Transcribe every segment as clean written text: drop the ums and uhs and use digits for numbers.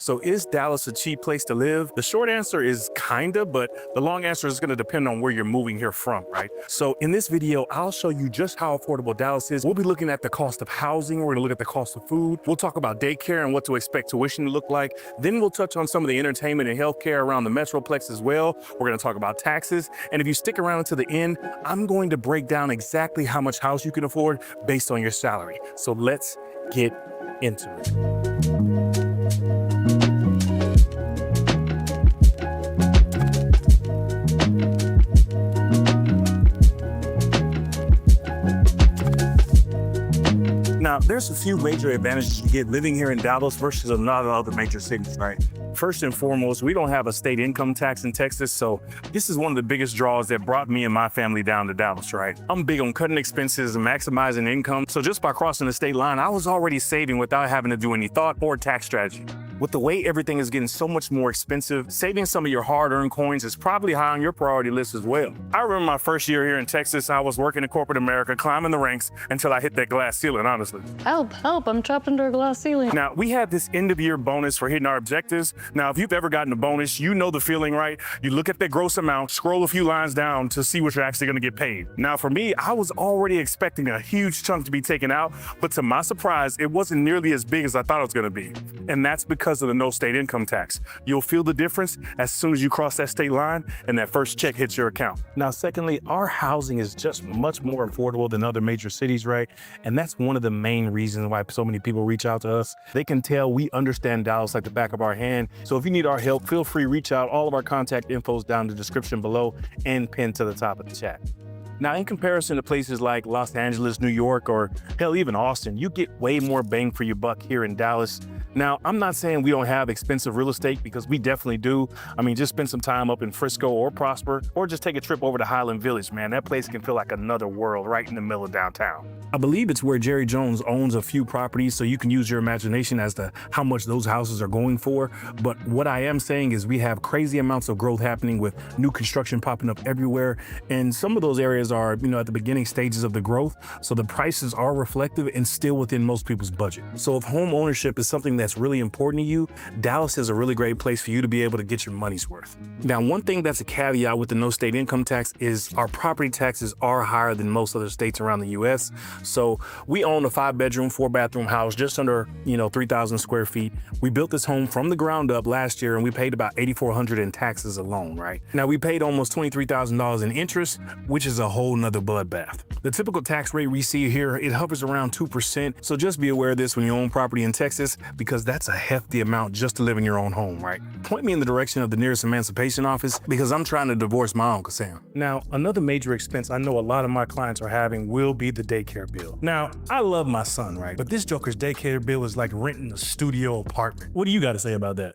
So is Dallas a cheap place to live? The short answer is kinda, but the long answer is gonna depend on where you're moving here from, right? So in this video, I'll show you just how affordable Dallas is. We'll be looking at the cost of housing. We're gonna look at the cost of food. We'll talk about daycare and what to expect tuition to look like. Then we'll touch on some of the entertainment and healthcare around the Metroplex as well. We're gonna talk about taxes. And if you stick around until the end, I'm going to break down exactly how much house you can afford based on your salary. So let's get into it. Now, there's a few major advantages you get living here in Dallas versus a lot of other major cities, right? First and foremost, we don't have a state income tax in Texas, so this is one of the biggest draws that brought me and my family down to Dallas, right? I'm big on cutting expenses and maximizing income, so just by crossing the state line, I was already saving without having to do any thought or tax strategy. With the way everything is getting so much more expensive, saving some of your hard-earned coins is probably high on your priority list as well. I remember my first year here in Texas, I was working in corporate America, climbing the ranks until I hit that glass ceiling, honestly. Help, I'm trapped under a glass ceiling. Now, we had this end-of-year bonus for hitting our objectives. Now, if you've ever gotten a bonus, you know the feeling, right? You look at that gross amount, scroll a few lines down to see what you're actually gonna get paid. Now, for me, I was already expecting a huge chunk to be taken out, but to my surprise, it wasn't nearly as big as I thought it was gonna be. And that's because of the no state income tax. You'll feel the difference as soon as you cross that state line and that first check hits your account. Now, secondly, our housing is just much more affordable than other major cities, right? And that's one of the main reasons why so many people reach out to us. They can tell we understand Dallas like the back of our hand. So if you need our help, feel free, reach out. All of our contact info is down in the description below and pinned to the top of the chat. Now, in comparison to places like Los Angeles, New York, or hell, even Austin, you get way more bang for your buck here in Dallas. Now, I'm not saying we don't have expensive real estate, because we definitely do. I mean, just spend some time up in Frisco or Prosper, or just take a trip over to Highland Village, man. That place can feel like another world right in the middle of downtown. I believe it's where Jerry Jones owns a few properties, so you can use your imagination as to how much those houses are going for. But what I am saying is we have crazy amounts of growth happening with new construction popping up everywhere. And some of those areas are, at the beginning stages of the growth. So the prices are reflective and still within most people's budget. So if home ownership is something that's really important to you, Dallas is a really great place for you to be able to get your money's worth. Now, one thing that's a caveat with the no state income tax is our property taxes are higher than most other states around the US. So we own a 5-bedroom, 4-bathroom house, just under, 3,000 square feet. We built this home from the ground up last year, and we paid about $8,400 in taxes alone, right? Now, we paid almost $23,000 in interest, which is a whole nother bloodbath. The typical tax rate we see here, it hovers around 2%. So just be aware of this when you own property in Texas, because that's a hefty amount just to live in your own home, right? Point me in the direction of the nearest emancipation office, because I'm trying to divorce my Uncle Sam. Now, another major expense I know a lot of my clients are having will be the daycare bill. Now, I love my son, right? But this joker's daycare bill is like renting a studio apartment. What do you got to say about that?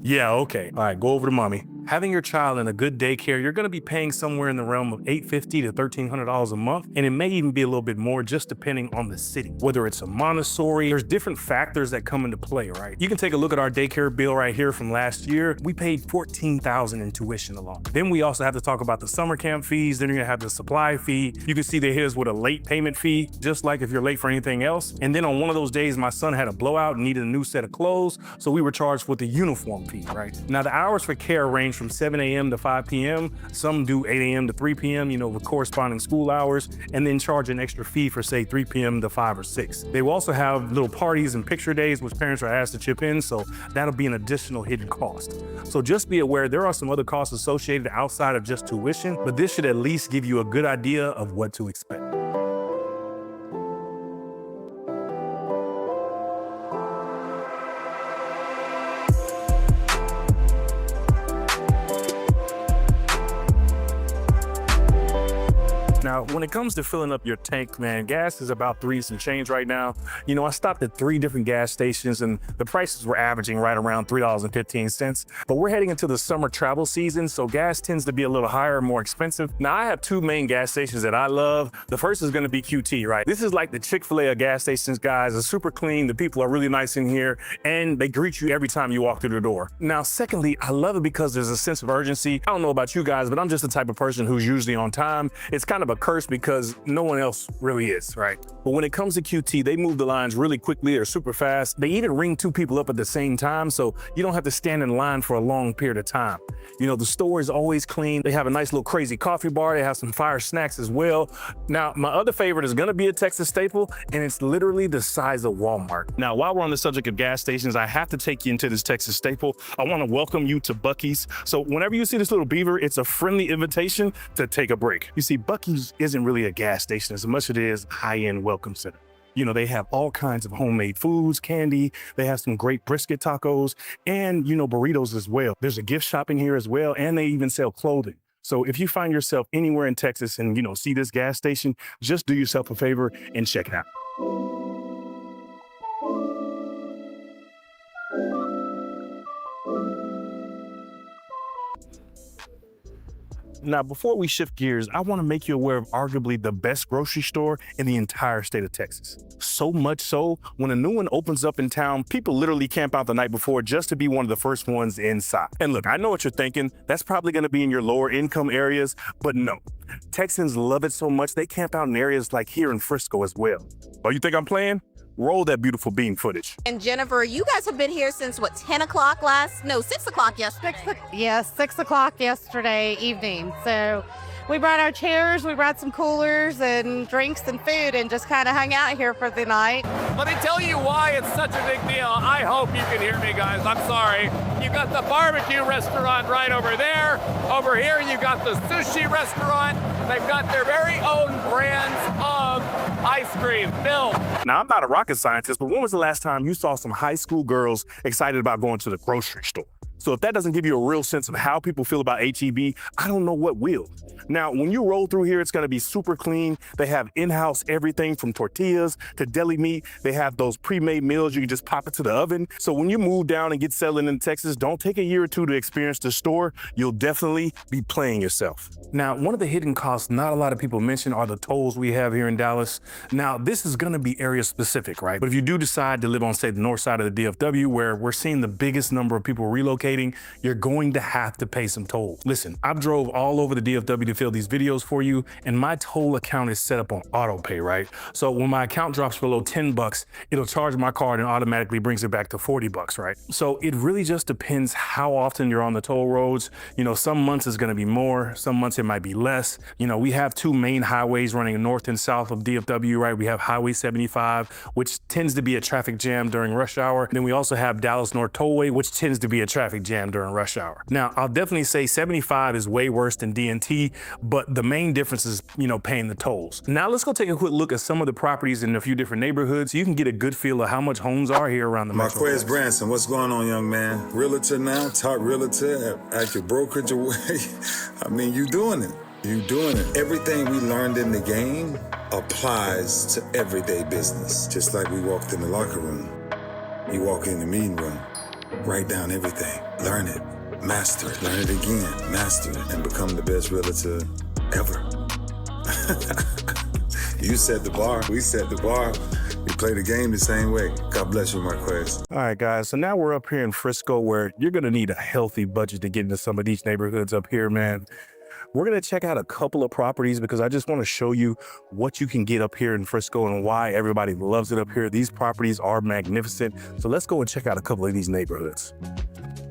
Yeah, okay. All right, go over to mommy. Having your child in a good daycare, you're gonna be paying somewhere in the realm of $850 to $1,300 a month, and it may even be a little bit more just depending on the city. Whether it's a Montessori, there's different factors that come into play, right? You can take a look at our daycare bill right here from last year. We paid $14,000 in tuition alone. Then we also have to talk about the summer camp fees, then you're gonna have the supply fee. You can see that here's with a late payment fee, just like if you're late for anything else. And then on one of those days, my son had a blowout and needed a new set of clothes, so we were charged with the uniform fee, right? Now, the hours for care range from 7 a.m. to 5 p.m. Some do 8 a.m. to 3 p.m., with corresponding school hours, and then charge an extra fee for, say, 3 p.m. to 5 or 6. They will also have little parties and picture days, which parents are asked to chip in, so that'll be an additional hidden cost. So just be aware there are some other costs associated outside of just tuition, but this should at least give you a good idea of what to expect. Now, when it comes to filling up your tank, man, gas is about $3 and change right now. I stopped at 3 different gas stations and the prices were averaging right around $3.15. But we're heading into the summer travel season, so gas tends to be a little higher and more expensive. Now, I have 2 main gas stations that I love. The first is gonna be QT, right? This is like the Chick-fil-A of gas stations, guys. It's super clean, the people are really nice in here, and they greet you every time you walk through the door. Now, secondly, I love it because there's a sense of urgency. I don't know about you guys, but I'm just the type of person who's usually on time. It's kind of a curse because no one else really is, right? But when it comes to QT, they move the lines really quickly or super fast. They even ring two people up at the same time, so you don't have to stand in line for a long period of time. You know, the store is always clean. They have a nice little crazy coffee bar. They have some fire snacks as well. Now, my other favorite is gonna be a Texas staple, and it's literally the size of Walmart. Now, while we're on the subject of gas stations, I have to take you into this Texas staple. I wanna welcome you to Buc-ee's. So whenever you see this little beaver, it's a friendly invitation to take a break. You see, Buc-ee's isn't really a gas station as much as it is high-end welcome center. You know, they have all kinds of homemade foods, candy. They have some great brisket tacos and, you know, burritos as well. There's a gift shopping here as well, and they even sell clothing. So if you find yourself anywhere in Texas and, you know, see this gas station, just do yourself a favor and check it out. Now, before we shift gears, I want to make you aware of arguably the best grocery store in the entire state of Texas. So much so, when a new one opens up in town, people literally camp out the night before just to be one of the first ones inside. And look, I know what you're thinking. That's probably going to be in your lower income areas, but no. Texans love it so much, they camp out in areas like here in Frisco as well. Oh, you think I'm playing? Roll that beautiful bean footage. And Jennifer, you guys have been here since what, 10 o'clock no, 6 o'clock yesterday. Yes, 6 o'clock yesterday evening. So we brought our chairs, we brought some coolers and drinks and food and just kind of hung out here for the night. Let me tell you why it's such a big deal. I hope you can hear me, guys. I'm sorry. You got the barbecue restaurant right over there. Over here, you got the sushi restaurant. They've got their very own brands of ice cream. Bill. Now, I'm not a rocket scientist, but when was the last time you saw some high school girls excited about going to the grocery store? So if that doesn't give you a real sense of how people feel about H-E-B, I don't know what will. Now, when you roll through here, it's gonna be super clean. They have in-house everything from tortillas to deli meat. They have those pre-made meals you can just pop into the oven. So when you move down and get settled in Texas, don't take a year or two to experience the store. You'll definitely be playing yourself. Now, one of the hidden costs not a lot of people mention are the tolls we have here in Dallas. Now, this is gonna be area specific, right? But if you do decide to live on, say, the north side of the DFW, where we're seeing the biggest number of people relocating, you're going to have to pay some tolls. Listen, I've drove all over the DFW to film these videos for you, and my toll account is set up on auto pay, right? So when my account drops below 10 bucks, it'll charge my card and automatically brings it back to 40 bucks, right? So it really just depends how often you're on the toll roads. You know, some months it's gonna be more, some months it might be less. You know, we have two main highways running north and south of DFW, right? We have Highway 75, which tends to be a traffic jam during rush hour. Then we also have Dallas North Tollway, which tends to be a traffic jam during rush hour. Now, I'll definitely say 75 is way worse than DNT, but the main difference is, you know, paying the tolls. Now let's go take a quick look at some of the properties in a few different neighborhoods so you can get a good feel of how much homes are here around the metro. Marquez Branson, what's going on, young man? Realtor now, top realtor at your brokerage away. I mean, you doing it. You doing it. Everything we learned in the game applies to everyday business. Just like we walked in the locker room. You walk in the meeting room, write down everything, learn it, master it, learn it again, master it, and become the best realtor ever. You set the bar, we set the bar. We play the game the same way. God bless you, Marquez. All right, guys, so now we're up here in Frisco where you're gonna need a healthy budget to get into some of these neighborhoods up here, man. We're gonna check out a couple of properties because I just wanna show you what you can get up here in Frisco and why everybody loves it up here. These properties are magnificent. So let's go and check out a couple of these neighborhoods.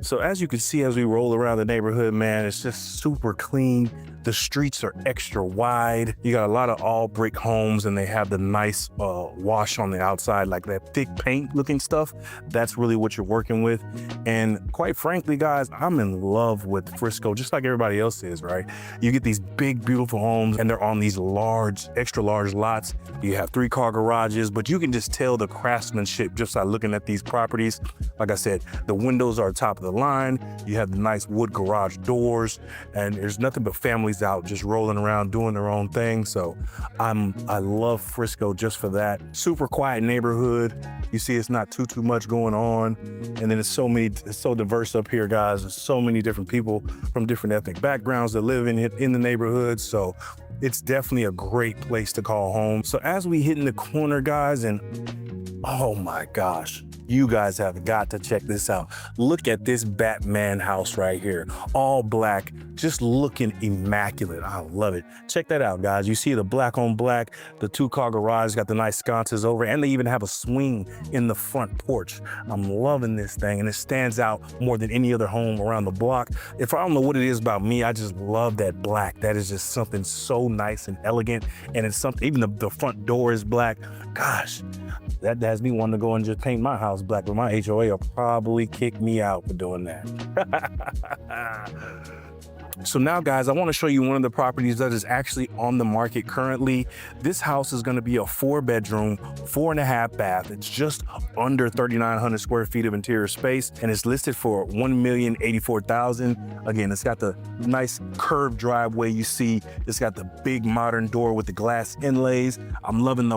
So as you can see, as we roll around the neighborhood, man, it's just super clean. The streets are extra wide. You got a lot of all brick homes and they have the nice wash on the outside, like that thick paint looking stuff. That's really what you're working with. And quite frankly, guys, I'm in love with Frisco, just like everybody else is, right? You get these big, beautiful homes and they're on these large, extra large lots. You have 3-car garages, but you can just tell the craftsmanship just by looking at these properties. Like I said, the windows are top of the line. You have the nice wood garage doors and there's nothing but families out just rolling around doing their own thing. So I love Frisco just for that. Super quiet neighborhood. You see it's not too much going on. And then it's so diverse up here, guys. There's so many different people from different ethnic backgrounds that live in the neighborhood. So it's definitely a great place to call home. So as we hit in the corner, guys, and oh my gosh, you guys have got to check this out. Look at this Batman house right here, all black, just looking immaculate. I love it. Check that out, guys. You see the black on black, the 2-car garage, got the nice sconces over, and they even have a swing in the front porch. I'm loving this thing, and it stands out more than any other home around the block. If I don't know what it is about me, I just love that black. That is just something so nice and elegant, and it's something, even the front door is black. Gosh, that has me wanting to go and just paint my house black, but my HOA will probably kick me out for doing that. So now, guys, I want to show you one of the properties that is actually on the market currently. This house is going to be a 4-bedroom, 4.5 bath. It's just under 3,900 square feet of interior space, and it's listed for $1,084,000. Again, it's got the nice curved driveway you see. It's got the big modern door with the glass inlays. I'm loving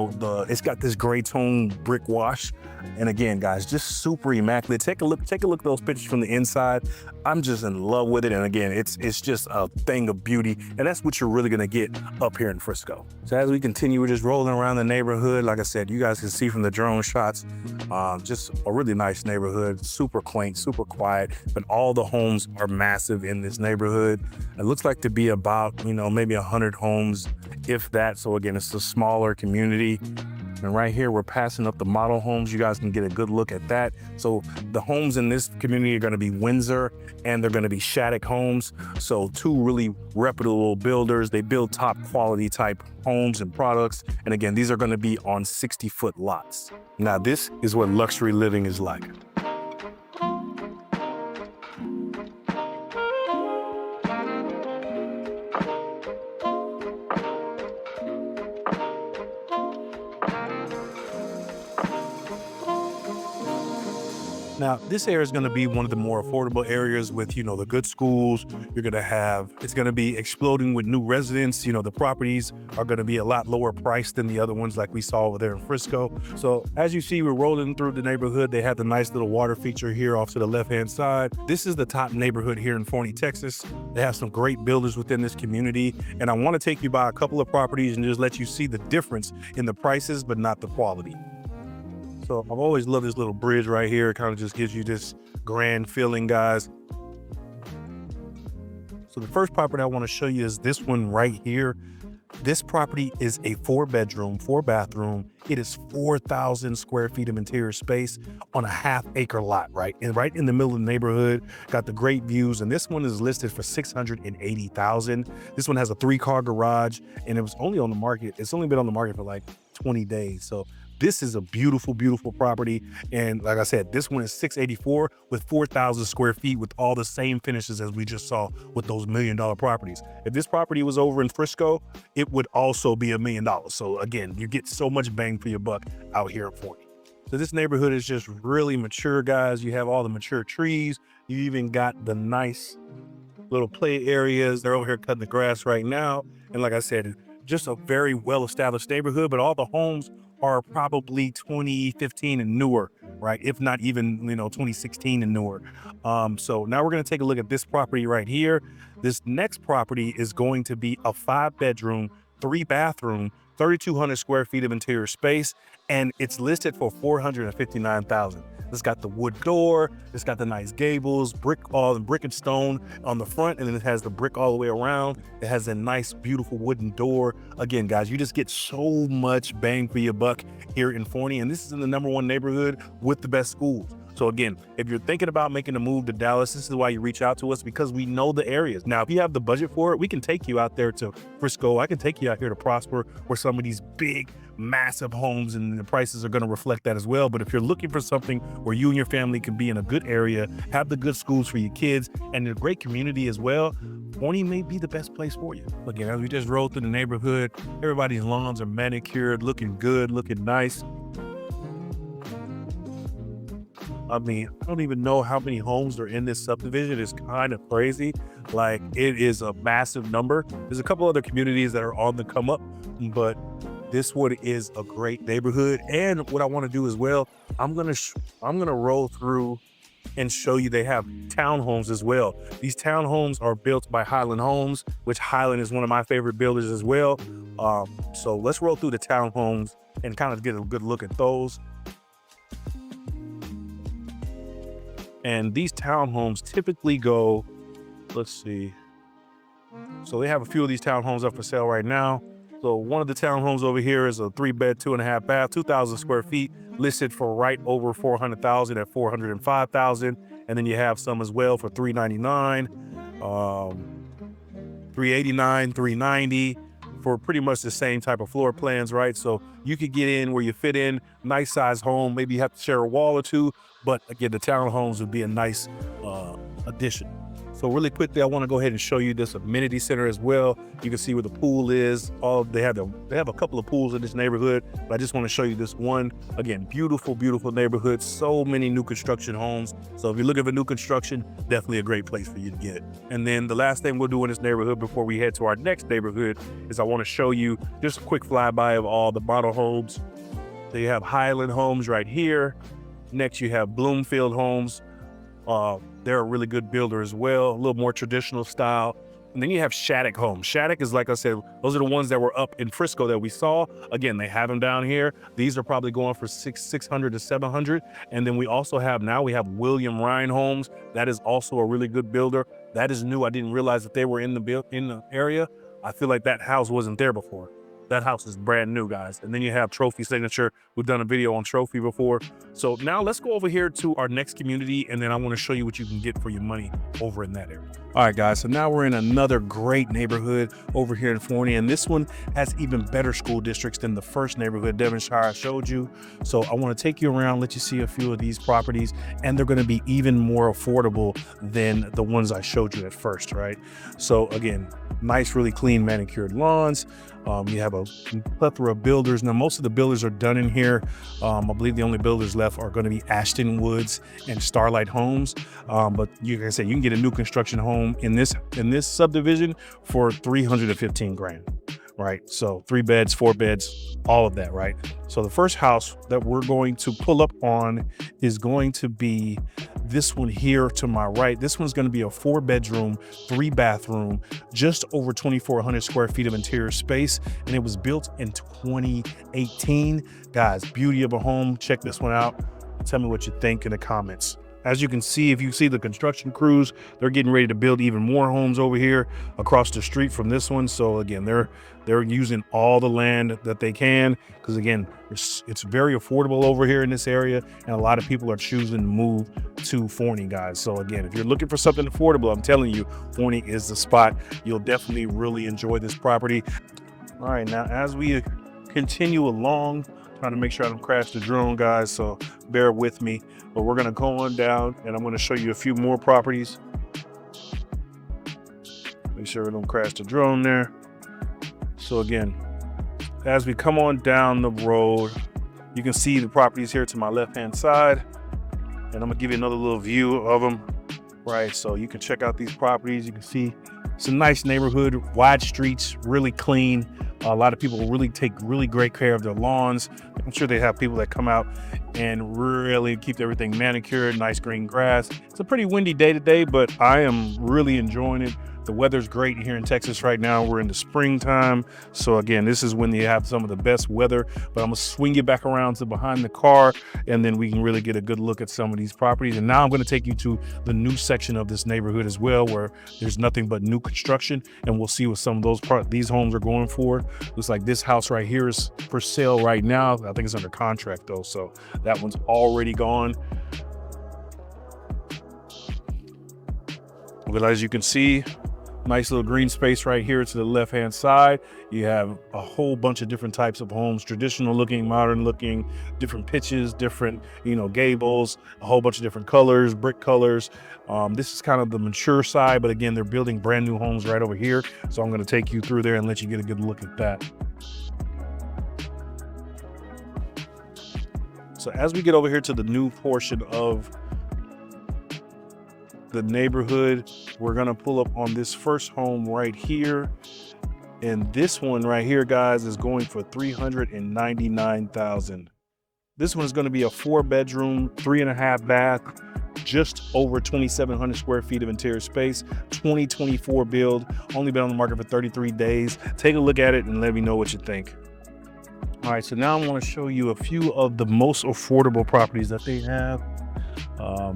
it's got this gray tone brick wash. And again, guys, just super immaculate. Take a look at those pictures from the inside. I'm just in love with it. And again, it's just a thing of beauty. And that's what you're really gonna get up here in Frisco. So as we continue, we're just rolling around the neighborhood. Like I said, you guys can see from the drone shots, just a really nice neighborhood, super quaint, super quiet, but all the homes are massive in this neighborhood. It looks like to be about, maybe 100 homes, if that. So again, it's a smaller community. And right here, we're passing up the model homes. You guys can get a good look at that. So the homes in this community are gonna be Windsor, and they're gonna be Shattuck homes. So 2 really reputable builders. They build top quality type homes and products. And again, these are gonna be on 60-foot lots. Now, this is what luxury living is like. Now, this area is going to be one of the more affordable areas with, the good schools. It's going to be exploding with new residents. The properties are going to be a lot lower priced than the other ones like we saw over there in Frisco. So as you see, we're rolling through the neighborhood. They have the nice little water feature here off to the left-hand side. This is the top neighborhood here in Forney, Texas. They have some great builders within this community. And I want to take you by a couple of properties and just let you see the difference in the prices, but not the quality. So I've always loved this little bridge right here. It kind of just gives you this grand feeling, guys. So the first property I want to show you is this one right here. This property is a 4-bedroom, 4-bathroom. It is 4,000 square feet of interior space on a half-acre lot, right? And right in the middle of the neighborhood, got the great views. And this one is listed for $680,000. This one has a 3-car garage, and it was only on the market. It's only been on the market for like 20 days. So this is a beautiful, beautiful property. And like I said, this one is $684 with 4,000 square feet with all the same finishes as we just saw with those $1 million properties. If this property was over in Frisco, it would also be $1 million. So again, you get so much bang for your buck out here in Forney. So this neighborhood is just really mature, guys. You have all the mature trees. You even got the nice little play areas. They're over here cutting the grass right now. And like I said, just a very well-established neighborhood, but all the homes are probably 2015 and newer, right? If not even, 2016 and newer. So now we're gonna take a look at this property right here. This next property is going to be a 5-bedroom, 3-bathroom, 3,200 square feet of interior space, and it's listed for $459,000. It's got the wood door, it's got the nice gables, brick and stone on the front, and then it has the brick all the way around. It has a nice, beautiful wooden door. Again, guys, you just get so much bang for your buck here in Forney, and this is in the #1 neighborhood with the best schools. So again, if you're thinking about making a move to Dallas, this is why you reach out to us, because we know the areas. Now, if you have the budget for it, we can take you out there to Frisco. I can take you out here to Prosper, where some of these big, massive homes and the prices are going to reflect that as well. But if you're looking for something where you and your family can be in a good area, have the good schools for your kids, and a great community as well, Forney may be the best place for you. Again, as we just roll through the neighborhood, everybody's lawns are manicured, looking good, looking nice. I mean, I don't even know how many homes are in this subdivision. It's kind of crazy. Like, it is a massive number. There's a couple other communities that are on the come up, but this one is a great neighborhood. And what I want to do as well, I'm gonna roll through and show you they have townhomes as well. These townhomes are built by Highland Homes, which Highland is one of my favorite builders as well. So let's roll through the townhomes and kind of get a good look at those. And these townhomes typically go, let's see. So they have a few of these townhomes up for sale right now. So one of the townhomes over here is a 3-bed, 2.5 bath, 2,000 square feet, listed for right over $400,000 at $405,000. And then you have some as well for $399, $389, $390 for pretty much the same type of floor plans, right? So you could get in where you fit in, nice size home. Maybe you have to share a wall or two, but again, the townhomes would be a nice addition. So really quickly, I want to go ahead and show you this amenity center as well. You can see where the pool is. They have a couple of pools in this neighborhood, but I just want to show you this one. Again, beautiful, beautiful neighborhood. So many new construction homes. So if you're looking for new construction, definitely a great place for you to get. And then the last thing we'll do in this neighborhood before we head to our next neighborhood is I want to show you just a quick flyby of all the model homes. So you have Highland Homes right here. Next, you have Bloomfield Homes. They're a really good builder as well, a little more traditional style. And then you have Shattuck Homes. Shattuck is, like I said, those are the ones that were up in Frisco that we saw. Again, they have them down here. These are probably going for $600 to $700. And then we also have, now we have William Ryan Homes. That is also a really good builder. That is new. I didn't realize that they were in the area. I feel like that house wasn't there before. That house is brand new, guys. And then you have Trophy Signature. We've done a video on Trophy before. So now let's go over here to our next community, and then I want to show you what you can get for your money over in that area. All right, guys, so now we're in another great neighborhood over here in Forney, and this one has even better school districts than the first neighborhood, Devonshire, I showed you. So I want to take you around, let you see a few of these properties, and they're going to be even more affordable than the ones I showed you at first, right? So again, nice, really clean manicured lawns. You have a plethora of builders. Now, most of the builders are done in here. I believe the only builders left are going to be Ashton Woods and Starlight Homes. But like I said, you can get a new construction home in this subdivision for $315,000. Right? So 3 beds, 4 beds, all of that, right? So the first house that we're going to pull up on is going to be this one here to my right. This one's going to be a 4-bedroom, 3-bathroom, just over 2,400 square feet of interior space. And it was built in 2018. Guys, beauty of a home. Check this one out. Tell me what you think in the comments. As you can see, if you see the construction crews, they're getting ready to build even more homes over here across the street from this one. So again, they're using all the land that they can, because again, it's very affordable over here in this area, and a lot of people are choosing to move to Forney, guys. So again, if you're looking for something affordable, I'm telling you, Forney is the spot. You'll definitely really enjoy this property. All right, now as we continue along, trying to make sure I don't crash the drone, guys, so bear with me. But we're gonna go on down, and I'm gonna show you a few more properties. Make sure we don't crash the drone there. So again, as we come on down the road, you can see the properties here to my left-hand side, and I'm gonna give you another little view of them, right? So you can check out these properties. You can see it's a nice neighborhood, wide streets, really clean. A lot of people really take really great care of their lawns. I'm sure they have people that come out and really keep everything manicured, nice green grass. It's a pretty windy day today, but I am really enjoying it. The weather's great here in Texas right now. We're in the springtime. So again, this is when you have some of the best weather, but I'm gonna swing you back around to behind the car, and then we can really get a good look at some of these properties. And now I'm gonna take you to the new section of this neighborhood as well, where there's nothing but new construction, and we'll see what some of these homes are going for. Looks like this house right here is for sale right now. I think it's under contract though, so that one's already gone. But as you can see, nice little green space right here to the left-hand side. You have a whole bunch of different types of homes, traditional looking, modern looking, different pitches, different, gables, a whole bunch of different colors, brick colors. This is kind of the mature side, but again, they're building brand new homes right over here. So I'm going to take you through there and let you get a good look at that. So as we get over here to the new portion of the neighborhood, we're gonna pull up on this first home right here, and this one right here, guys, is going for $399,000. This one is going to be a 4-bedroom, 3.5 bath, just over 2,700 square feet of interior space, 2024 build, only been on the market for 33 days. Take a look at it and let me know what you think. All right, so now I want to show you a few of the most affordable properties that they have.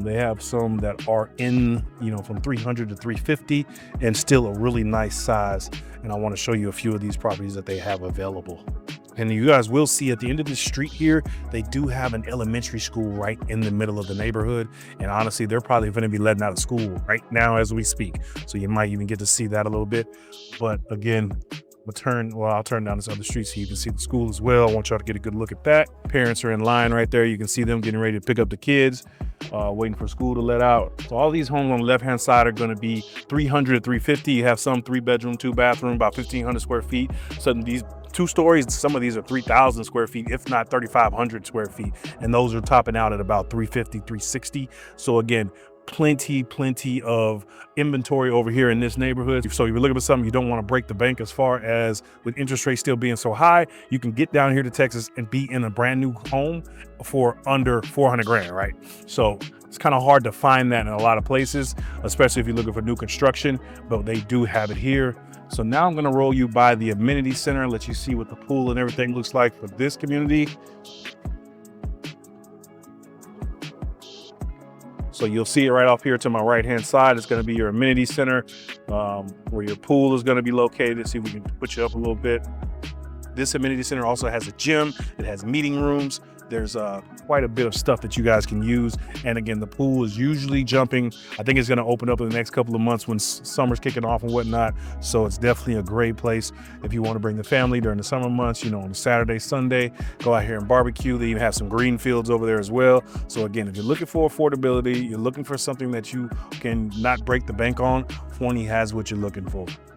They have some that are in, from 300 to 350 and still a really nice size. And I want to show you a few of these properties that they have available. And you guys will see at the end of the street here, they do have an elementary school right in the middle of the neighborhood. And honestly, they're probably going to be letting out of school right now as we speak. So you might even get to see that a little bit. But again, I'll turn down this other street so you can see the school as well. I want y'all to get a good look at that. Parents are in line right there. You can see them getting ready to pick up the kids, waiting for school to let out. So all these homes on the left-hand side are going to be 300 to 350. You have some 3-bedroom, 2-bathroom, about 1,500 square feet. So these 2 stories, some of these are 3,000 square feet, if not 3,500 square feet. And those are topping out at about 350, 360. So again, plenty of inventory over here in this neighborhood. So if you're looking for something, you don't want to break the bank as far as with interest rates still being so high, you can get down here to Texas and be in a brand new home for under 400 grand, right? So it's kind of hard to find that in a lot of places, especially if you're looking for new construction, but they do have it here. So now I'm going to roll you by the amenity center and let you see what the pool and everything looks like for this community. So you'll see it right off here to my right-hand side. It's going to be your amenity center, where your pool is going to be located. Let's see if we can put you up a little bit. This amenity center also has a gym. It has meeting rooms. There's quite a bit of stuff that you guys can use. And again, the pool is usually jumping. I think it's going to open up in the next couple of months when summer's kicking off and whatnot. So it's definitely a great place if you want to bring the family during the summer months, on a Saturday, Sunday, go out here and barbecue. They even have some green fields over there as well. So again, if you're looking for affordability, you're looking for something that you can not break the bank on, Forney has what you're looking for.